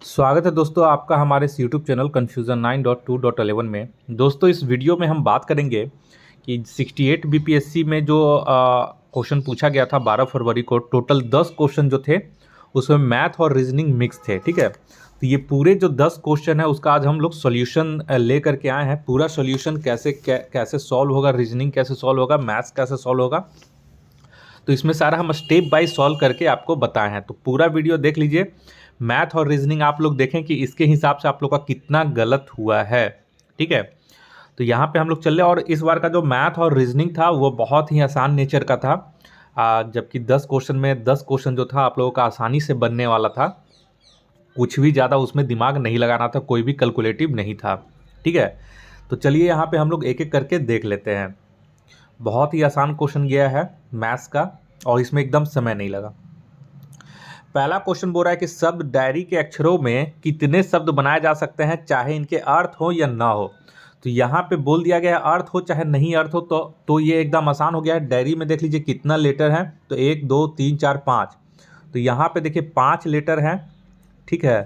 स्वागत है दोस्तों आपका हमारे इस यूट्यूब चैनल कन्फ्यूज़न 9.2.11 में। दोस्तों इस वीडियो में हम बात करेंगे कि 68 बीपीएससी में जो क्वेश्चन पूछा गया था 12 फरवरी को, टोटल 10 क्वेश्चन जो थे उसमें मैथ और रीजनिंग मिक्स थे। ठीक है, तो ये पूरे जो 10 क्वेश्चन है उसका आज हम लोग सॉल्यूशन ले करके आए हैं। पूरा सॉल्यूशन कैसे सॉल्व होगा, रीजनिंग कैसे सॉल्व होगा, मैथ्स कैसे सॉल्व होगा, तो इसमें सारा हम स्टेप बाय सॉल्व करके आपको बताए हैं। तो पूरा वीडियो देख लीजिए, मैथ और रीजनिंग आप लोग देखें कि इसके हिसाब से आप लोग का कितना गलत हुआ है। ठीक है, तो यहाँ पे हम लोग चल रहे, और इस बार का जो मैथ और रीजनिंग था वो बहुत ही आसान नेचर का था। जबकि 10 क्वेश्चन में 10 क्वेश्चन जो था आप लोगों का आसानी से बनने वाला था। कुछ भी ज़्यादा उसमें दिमाग नहीं लगाना था, कोई भी कैलकुलेटिव नहीं था। ठीक है, तो चलिए यहाँ पे हम लोग एक एक करके देख लेते हैं। बहुत ही आसान क्वेश्चन गया है मैथ्स का, और इसमें एकदम समय नहीं लगा। पहला क्वेश्चन बोल रहा है कि शब्द डायरी के अक्षरों में कितने शब्द बनाए जा सकते हैं, चाहे इनके अर्थ हो या ना हो। तो यहाँ पे बोल दिया गया है अर्थ हो चाहे नहीं अर्थ हो, तो ये एकदम आसान हो गया है। डायरी में देख लीजिए कितना लेटर है, तो 1 2 3 4 5। तो यहाँ पे देखिए 5 लेटर हैं। ठीक है,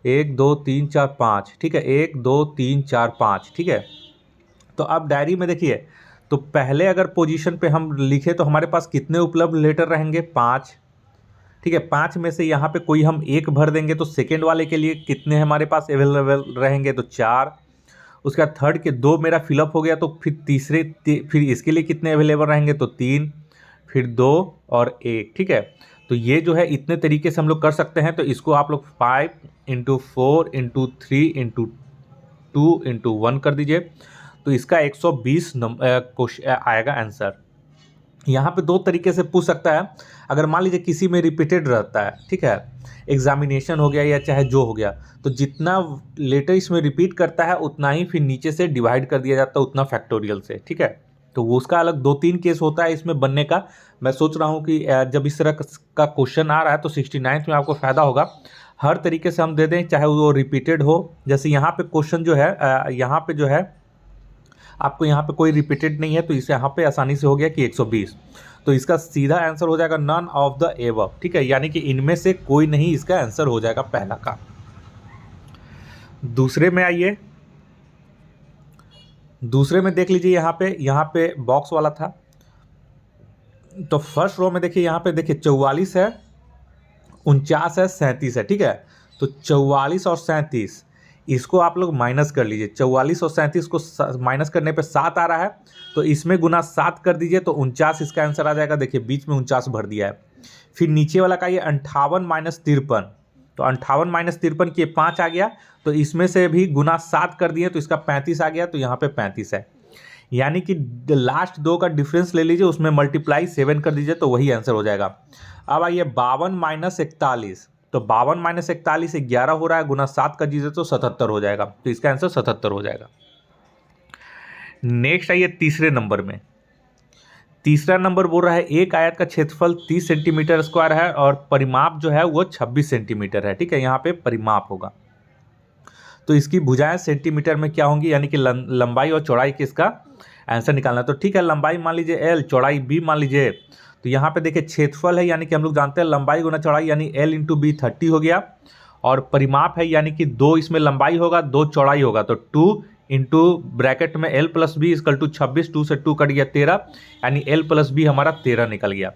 1 2 3 4 5। ठीक है, 1 2 3 4 5। ठीक है, तो अब डायरी में देखिए, तो पहले अगर पोजीशन पे हम लिखे तो हमारे पास कितने उपलब्ध लेटर रहेंगे, 5। ठीक है, 5 में से यहाँ पे कोई हम एक भर देंगे तो सेकेंड वाले के लिए कितने हमारे पास अवेलेबल रहेंगे, तो 4। उसके बाद थर्ड के 2 मेरा फिलअप हो गया, तो फिर फिर इसके लिए कितने अवेलेबल रहेंगे, तो 3, फिर 2 और 1। ठीक है, तो ये जो है इतने तरीके से हम लोग कर सकते हैं। तो इसको आप लोग 5 इंटू 4 इंटू 3 इंटू 2 इंटू 1 कर दीजिए, तो इसका 120 क्वेश्चन आएगा आंसर। यहाँ पे दो तरीके से पूछ सकता है। अगर मान लीजिए किसी में रिपीटेड रहता है, ठीक है, एग्जामिनेशन हो गया या चाहे जो हो गया, तो जितना लेटर इसमें रिपीट करता है उतना ही फिर नीचे से डिवाइड कर दिया जाता है, उतना फैक्टोरियल से। ठीक है, तो वो उसका अलग 2-3 केस होता है इसमें बनने का। मैं सोच रहा हूँ कि जब इस तरह का क्वेश्चन आ रहा है तो 69th में आपको फ़ायदा होगा। हर तरीके से हम दे दें, चाहे वो रिपीटेड हो। जैसे यहाँ पे क्वेश्चन जो है, यहाँ पे जो है आपको यहाँ पे कोई रिपीटेड नहीं है, तो इसे यहाँ पे आसानी से हो गया कि 120। तो इसका सीधा आंसर हो जाएगा नन ऑफ द एबव। ठीक है, यानी कि इनमें से कोई नहीं इसका आंसर हो जाएगा पहला का। दूसरे में आइए, दूसरे में देख लीजिए, यहाँ पे बॉक्स वाला था। तो फर्स्ट रो में देखिए, यहाँ पे देखिए 44 है, 49 है, 37 है। ठीक है, तो 44 और 37 इसको आप लोग माइनस कर लीजिए। 44 और 37 को माइनस करने पे 7 आ रहा है, तो इसमें गुना 7 कर दीजिए, तो 49 इसका आंसर आ जाएगा। देखिए बीच में 49 भर दिया है। फिर नीचे वाला का ये 58 माइनस 53, तो 58 माइनस 53 की 5 आ गया, तो इसमें से भी गुना 7 कर दिए तो इसका 35 आ गया, तो यहाँ पे 35 है। यानी कि लास्ट दो का डिफरेंस ले लीजिए, उसमें मल्टीप्लाई 7 कर दीजिए, तो वही आंसर हो जाएगा। अब आइए 52 माइनस 41, तो 52 माइनस 41 11 हो रहा है, गुना 7 कर दीजिए तो 77 हो जाएगा, तो इसका आंसर 77 हो जाएगा। नेक्स्ट आइए तीसरे नंबर में। तीसरा नंबर बोल रहा है एक आयत का क्षेत्रफल 30 सेंटीमीटर स्क्वायर है और परिमाप जो है वो 26 सेंटीमीटर है। ठीक है, यहाँ पे परिमाप होगा, तो इसकी भुजाएं सेंटीमीटर में क्या होंगी, यानी कि लंबाई और चौड़ाई किसका आंसर निकालना है। तो ठीक है, लंबाई मान लीजिए L, चौड़ाई B मान लीजिए। तो यहाँ पे देखिए क्षेत्रफल है, यानी कि हम लोग जानते हैं लंबाई गुना चौड़ाई, यानी L इंटू B 30 हो गया। और परिमाप है, यानी कि 2 इसमें लंबाई होगा, 2 चौड़ाई होगा, तो 2 इंटू ब्रैकेट में L plus b equal to 26, 2 से 2 कट गया 13, यानी L प्लस बी हमारा 13 निकल गया।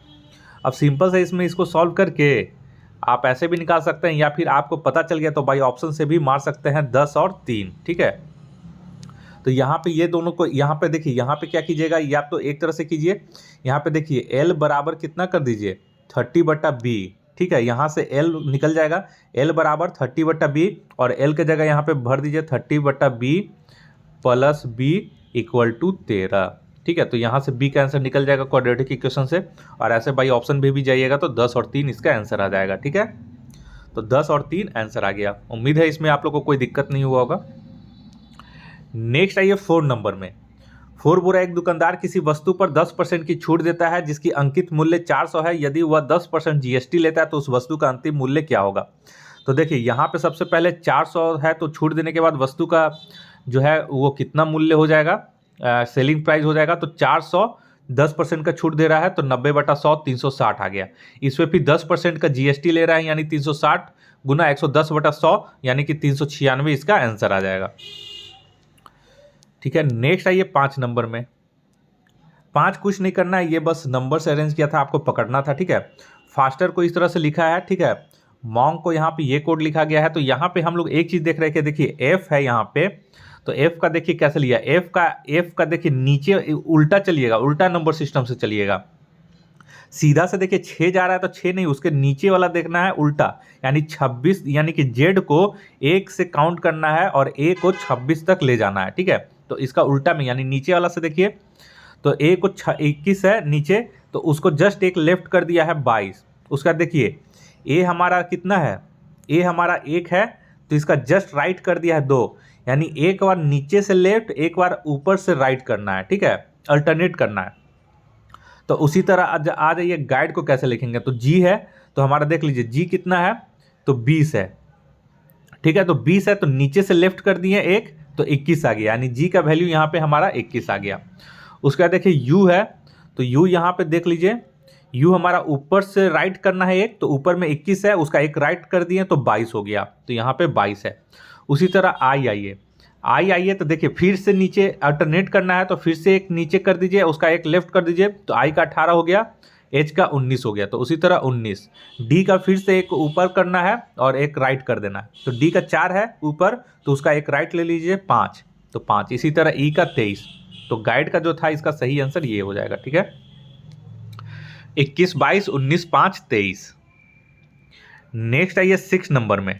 अब सिंपल से इसमें इसको सॉल्व करके आप ऐसे भी निकाल सकते हैं, या फिर आपको पता चल गया तो बाई ऑप्शन से भी मार सकते हैं 10 और 3। ठीक है, तो यहाँ पे ये दोनों को, यहाँ पे देखिए, यहाँ पे क्या कीजिएगा, या तो एक तरह से कीजिए, यहाँ पे देखिए L बराबर कितना कर दीजिए 30/B। ठीक है, यहाँ से L निकल जाएगा, L बराबर 30/B, और L के जगह यहाँ पे भर दीजिए 30/B plus B equal to 13। ठीक है, तो यहाँ से B का आंसर निकल जाएगा क्वाड्रेटिक इक्वेशन से, और ऐसे बाई ऑप्शन भी जाइएगा तो 10 और 3 इसका आंसर आ जाएगा। ठीक है, तो 10 और 3 आंसर आ गया। उम्मीद है इसमें आप लोग को कोई दिक्कत नहीं हुआ होगा। नेक्स्ट आइए 4 नंबर में। 4 बुरा, एक दुकानदार किसी वस्तु पर 10% की छूट देता है जिसकी अंकित मूल्य 400 है। यदि वह 10% GST लेता है तो उस वस्तु का अंतिम मूल्य क्या होगा। तो देखिए यहाँ पे सबसे पहले 400 है, तो छूट देने के बाद वस्तु का जो है वो कितना मूल्य हो जाएगा, सेलिंग प्राइस हो जाएगा। तो 400, 10% का छूट दे रहा है, तो 90/100 360 आ गया। इसमें फिर 10% का GST ले रहा है, यानी 360 गुना 110/100 यानी कि 396 इसका आंसर आ जाएगा। ठीक है, नेक्स्ट आइए 5 नंबर में। 5 कुछ नहीं करना है, ये बस नंबर से अरेंज किया था, आपको पकड़ना था। ठीक है, फास्टर को इस तरह से लिखा है। ठीक है, मॉन्ग को यहाँ पे ये कोड लिखा गया है। तो यहाँ पे हम लोग एक चीज देख रहे हैं कि देखिए एफ है यहाँ पे, तो एफ का देखिए कैसे लिया, एफ का देखिए नीचे उल्टा चलिएगा, उल्टा नंबर सिस्टम से चलिएगा। सीधा से देखिए 6 जा रहा है तो 6 नहीं, उसके नीचे वाला देखना है उल्टा, यानी 26, यानी कि जेड को 1 से काउंट करना है और ए को 26 तक ले जाना है। ठीक है, तो इसका उल्टा में, यानी नीचे वाला से देखिए, तो ए को 21 है नीचे, तो उसको जस्ट एक लेफ्ट कर दिया है 22। उसका देखिए ए हमारा कितना है, ए हमारा 1 है, तो इसका जस्ट राइट कर दिया है 2, यानी एक बार नीचे से लेफ्ट, एक बार ऊपर से राइट करना है। ठीक है, अल्टरनेट करना है। तो उसी तरह आ जाइए गाइड को कैसे लिखेंगे। तो जी है, तो हमारा देख लीजिए जी कितना है, तो 20 है। ठीक है, तो 20 है, तो नीचे से लेफ्ट कर दिए 1, तो 21 आ गया, यानी जी का वैल्यू यहाँ पे हमारा 21 आ गया। उसके बाद देखिए यू है, तो यू यहाँ पे देख लीजिए, यू हमारा ऊपर से राइट करना है 1, तो ऊपर में 21 है, उसका एक राइट कर दिए तो 22 हो गया, तो यहाँ पे 22 है। उसी तरह आई आइए, तो देखिए फिर से नीचे अल्टरनेट करना है, तो फिर से एक नीचे कर दीजिए, उसका एक लेफ्ट कर दीजिए, तो आई का 18 हो गया, एच का 19 हो गया, तो उसी तरह 19। डी का फिर से एक ऊपर करना है और एक राइट कर देना है, तो डी का 4 है ऊपर, तो उसका एक राइट ले लीजिए 5, तो 5। इसी तरह ई का 23, तो गाइड का जो था इसका सही आंसर ये हो जाएगा। ठीक है, 21, 22, 19, 5, 23। नेक्स्ट आइए 6 नंबर में।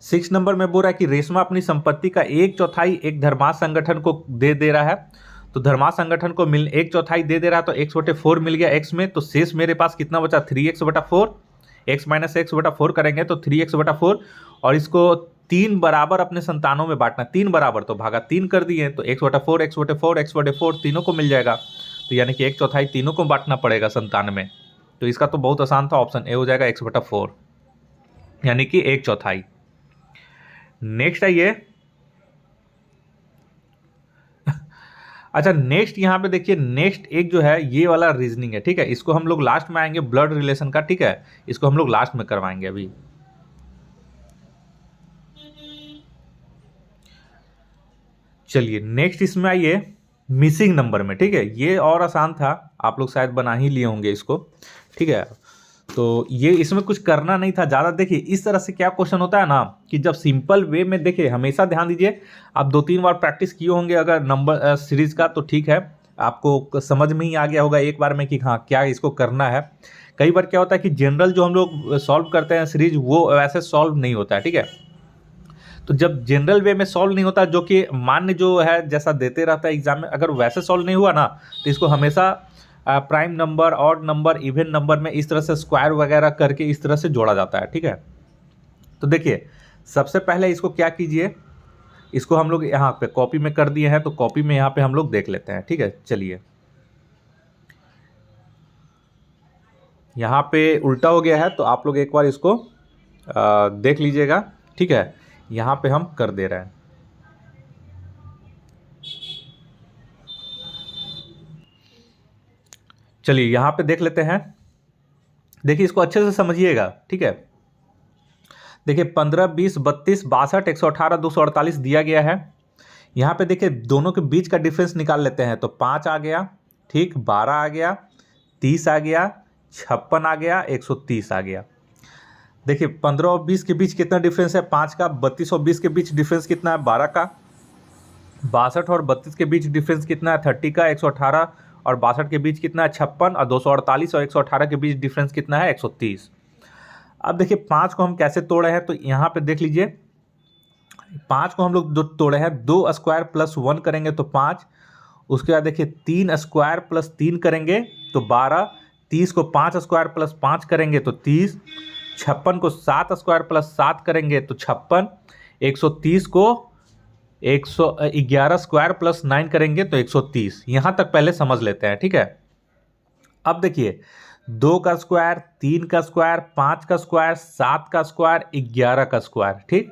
6 नंबर में बोल रहा है कि रेशमा अपनी संपत्ति का 1/4 एक धर्मार्थ संगठन को दे रहा है। तो धर्मार्थ संगठन को 1/4 दे रहा है, तो x/4 मिल गया x में, तो शेष मेरे पास कितना बचा 3x/4, x - x/4 करेंगे तो 3x/4, और इसको 3 बराबर अपने संतानों में बांटना, 3 बराबर, तो भागा 3 कर दिए, तो x/4 x/4 x/4 तीनों को मिल जाएगा, तो यानी कि 1/4 तीनों को बांटना पड़ेगा संतान में। तो इसका तो बहुत आसान था, ऑप्शन ए हो जाएगा x/4, यानी कि 1/4। नेक्स्ट आइए, अच्छा नेक्स्ट यहाँ पे देखिए, नेक्स्ट एक जो है ये वाला रीजनिंग है। ठीक है, इसको हम लोग लास्ट में आएंगे, ब्लड रिलेशन का। ठीक है, इसको हम लोग लास्ट में करवाएंगे अभी। चलिए नेक्स्ट इसमें आइए मिसिंग नंबर में। ठीक है, ये और आसान था, आप लोग शायद बना ही लिए होंगे इसको। ठीक है, तो ये इसमें कुछ करना नहीं था ज़्यादा। देखिए इस तरह से क्या क्वेश्चन होता है ना, कि जब सिंपल वे में, देखिए हमेशा ध्यान दीजिए, आप 2-3 बार प्रैक्टिस किए होंगे अगर नंबर सीरीज का, तो ठीक है, आपको समझ में ही आ गया होगा एक बार में कि हाँ क्या इसको करना है। कई बार क्या होता है कि जनरल जो हम लोग सॉल्व करते हैं सीरीज, वो वैसे सॉल्व नहीं होता है। ठीक है, तो जब जनरल वे में सॉल्व नहीं होता, जो कि मान्य जो है जैसा देते रहता है एग्जाम में, अगर वैसे सॉल्व नहीं हुआ ना, तो इसको हमेशा prime number, odd number, even number में इस तरह से स्क्वायर वगैरह करके इस तरह से जोड़ा जाता है। ठीक है, तो देखिए सबसे पहले इसको क्या कीजिए, इसको हम लोग यहाँ पे कॉपी में कर दिए हैं, तो कॉपी में यहाँ पे हम लोग देख लेते हैं। ठीक है, चलिए यहाँ पे उल्टा हो गया है, तो आप लोग एक बार इसको देख लीजिएगा। ठीक है, यहाँ पे हम कर दे रहे हैं। चलिए यहाँ पे देख लेते हैं, देखिए इसको अच्छे से समझिएगा। ठीक है, देखिए 15, 20, 32, 62, 118, 248 दिया गया है। यहाँ पे देखिए दोनों के बीच का डिफरेंस निकाल लेते हैं, तो 5 आ गया, ठीक, 12 आ गया, 30 आ गया, 56 आ गया, 130 आ गया। देखिए 15 और 20 के बीच कितना डिफरेंस है 5 का, 32 और 20 के बीच डिफरेंस कितना है 12 का, 62 और 32 के बीच डिफरेंस कितना है 30 का, 118 और 62 के बीच कितना है 56, और 248 और 118 के बीच डिफरेंस कितना है 130। अब देखिए 5 को हम कैसे तोड़े हैं, तो यहाँ पे देख लीजिए 5 को हम लोग तोड़े हैं, 2 स्क्वायर प्लस 1 करेंगे तो 5, उसके बाद देखिए 3 स्क्वायर प्लस 3 करेंगे तो 12, 30 को 5 स्क्वायर प्लस 5 करेंगे तो 30, 56 को 7 स्क्वायर प्लस 7 करेंगे तो 56, 130 को 111 स्क्वायर प्लस 9 करेंगे तो 130। यहाँ तक पहले समझ लेते हैं। ठीक है, अब देखिए 2 का स्क्वायर, 3 का स्क्वायर, 5 का स्क्वायर, 7 का स्क्वायर, 11 का स्क्वायर। ठीक,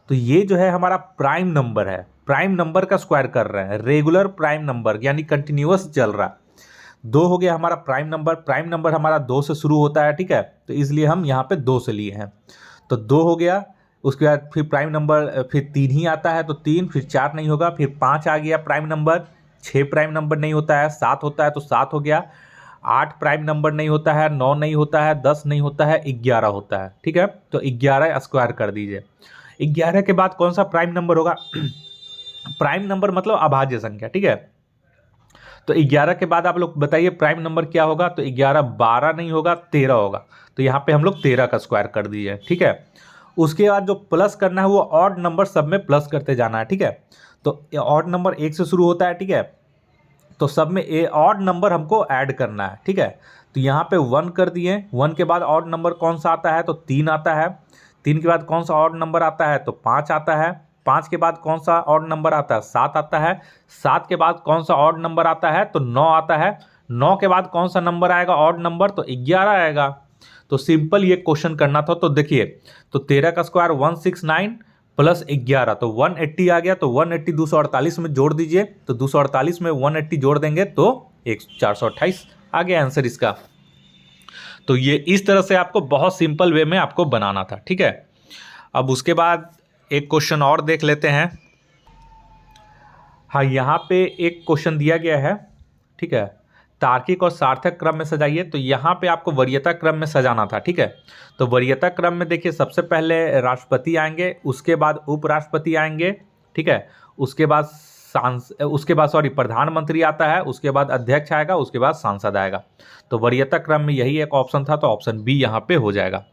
तो ये जो है हमारा प्राइम नंबर है, प्राइम नंबर का स्क्वायर कर रहे हैं, रेगुलर प्राइम नंबर यानी कंटिन्यूअस चल रहा है। 2 हो गया हमारा प्राइम नंबर हमारा 2 से शुरू होता है, ठीक है, तो इसलिए हम यहाँ पे 2 से लिए हैं। तो 2 हो गया, उसके बाद फिर प्राइम नंबर फिर 3 ही आता है, तो 3, फिर 4 नहीं होगा, फिर 5 आ गया प्राइम नंबर, 6 प्राइम नंबर नहीं होता है, 7 होता है तो 7 हो गया, 8 प्राइम नंबर नहीं होता है, 9 नहीं होता है, 10 नहीं होता है, 11 होता है, ठीक है। तो 11 स्क्वायर कर दीजिए। 11 के बाद कौन सा प्राइम नंबर होगा? प्राइम नंबर मतलब अभाज्य संख्या, ठीक है। तो 11 के बाद आप लोग बताइए प्राइम नंबर क्या होगा? तो 11 12 नहीं होगा, 13 होगा। तो यहाँ पे हम लोग 13 का स्क्वायर कर दिए, ठीक है। उसके बाद जो प्लस करना है वो ऑड नंबर सब में प्लस करते जाना है, ठीक है। तो ऑड नंबर 1 से शुरू होता है, ठीक है, तो सब में ए ऑड नंबर हमको ऐड करना है, ठीक है। तो यहाँ पे 1 कर दिए। 1 के बाद ऑड नंबर कौन सा आता है? तो 3 आता है। 3 के बाद कौन सा ऑड नंबर आता है? तो 5 आता है। 5 के बाद कौन सा ऑड नंबर आता है? 7 आता है। 7 के बाद कौन सा ऑड नंबर आता है? तो 9 आता है। 9 के बाद कौन सा नंबर आएगा ऑड नंबर? तो 11 आएगा। तो सिंपल ये क्वेश्चन करना था। तो देखिए, तो 13 का स्क्वायर 169 प्लस 11, तो 180 आ गया। तो 180 248 में जोड़ दीजिए, तो 248 में 180 जोड़ देंगे तो 428 आ गया आंसर इसका। तो ये इस तरह से आपको बहुत सिंपल वे में आपको बनाना था, ठीक है। अब उसके बाद एक क्वेश्चन और देख लेते हैं। हाँ, यहाँ पे एक क्वेश्चन दिया गया है, ठीक है, तार्किक और सार्थक क्रम में सजाइए। तो यहाँ पे आपको वरीयता क्रम में सजाना था, ठीक है। तो वरीयता क्रम में देखिए, सबसे पहले राष्ट्रपति आएंगे, उसके बाद उपराष्ट्रपति आएंगे, ठीक है, उसके बाद प्रधानमंत्री आता है, उसके बाद अध्यक्ष आएगा, उसके बाद सांसद आएगा। तो वरीयता क्रम में यही एक ऑप्शन था, तो ऑप्शन बी यहाँ पे हो जाएगा।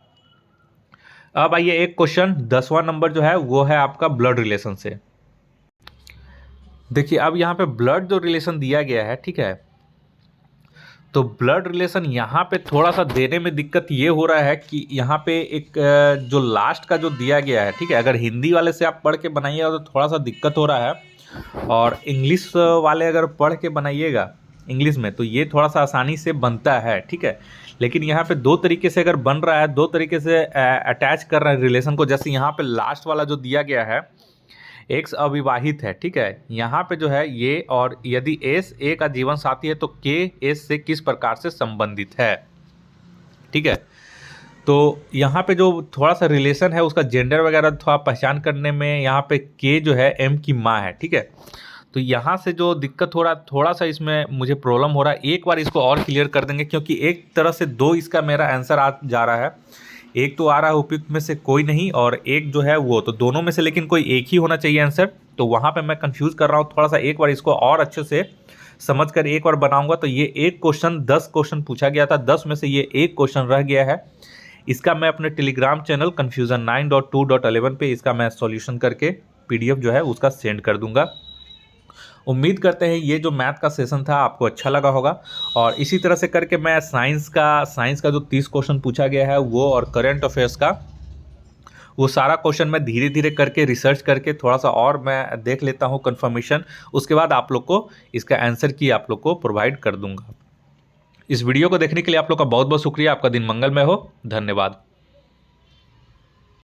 अब आइए एक क्वेश्चन 10वां नंबर जो है वो है आपका ब्लड रिलेशन से। देखिए, अब यहाँ पे ब्लड जो रिलेशन दिया गया है, ठीक है, तो ब्लड रिलेशन यहाँ पे थोड़ा सा देने में दिक्कत ये हो रहा है कि यहाँ पे एक जो लास्ट का जो दिया गया है, ठीक है, अगर हिंदी वाले से आप पढ़ के बनाइएगा तो थोड़ा सा दिक्कत हो रहा है, और इंग्लिश वाले अगर पढ़ के बनाइएगा इंग्लिश में तो ये थोड़ा सा आसानी से बनता है, ठीक है। लेकिन यहाँ पे दो तरीके से अगर बन रहा है, दो तरीके से अटैच कर रहा है रिलेशन को। जैसे यहाँ पे लास्ट वाला जो दिया गया है, एक्स अविवाहित है, ठीक है, यहाँ पे जो है ये, और यदि एस ए का जीवन साथी है तो के एस से किस प्रकार से संबंधित है, ठीक है। तो यहाँ पे जो थोड़ा सा रिलेशन है उसका जेंडर वगैरह थोड़ा पहचान करने में यहाँ पे के जो है एम की माँ है, ठीक है। तो यहाँ से जो दिक्कत हो रहा है, थोड़ा सा इसमें मुझे प्रॉब्लम हो रहा है। एक बार इसको और क्लियर कर देंगे, क्योंकि एक तरह से दो इसका मेरा आंसर आ जा रहा है। एक तो आ रहा है उपयुक्त में से कोई नहीं, और एक जो है वो, तो दोनों में से लेकिन कोई एक ही होना चाहिए आंसर। तो वहाँ पे मैं कंफ्यूज कर रहा हूँ थोड़ा सा। एक बार इसको और अच्छे से समझ कर एक बार बनाऊंगा। तो ये एक क्वेश्चन 10 क्वेश्चन पूछा गया था, 10 में से ये एक क्वेश्चन रह गया है। इसका मैं अपने टेलीग्राम चैनल confusion9.2.11 पे इसका मैं सॉल्यूशन करके PDF जो है उसका सेंड कर दूंगा। उम्मीद करते हैं ये जो मैथ का सेशन था आपको अच्छा लगा होगा। और इसी तरह से करके मैं साइंस का जो 30 क्वेश्चन पूछा गया है वो, और करंट अफेयर्स का वो सारा क्वेश्चन मैं धीरे धीरे करके रिसर्च करके थोड़ा सा और मैं देख लेता हूँ कंफर्मेशन। उसके बाद आप लोग को इसका आंसर की आप लोग को प्रोवाइड कर दूंगा। इस वीडियो को देखने के लिए आप लोग का बहुत बहुत शुक्रिया। आपका दिन मंगलमय हो। धन्यवाद।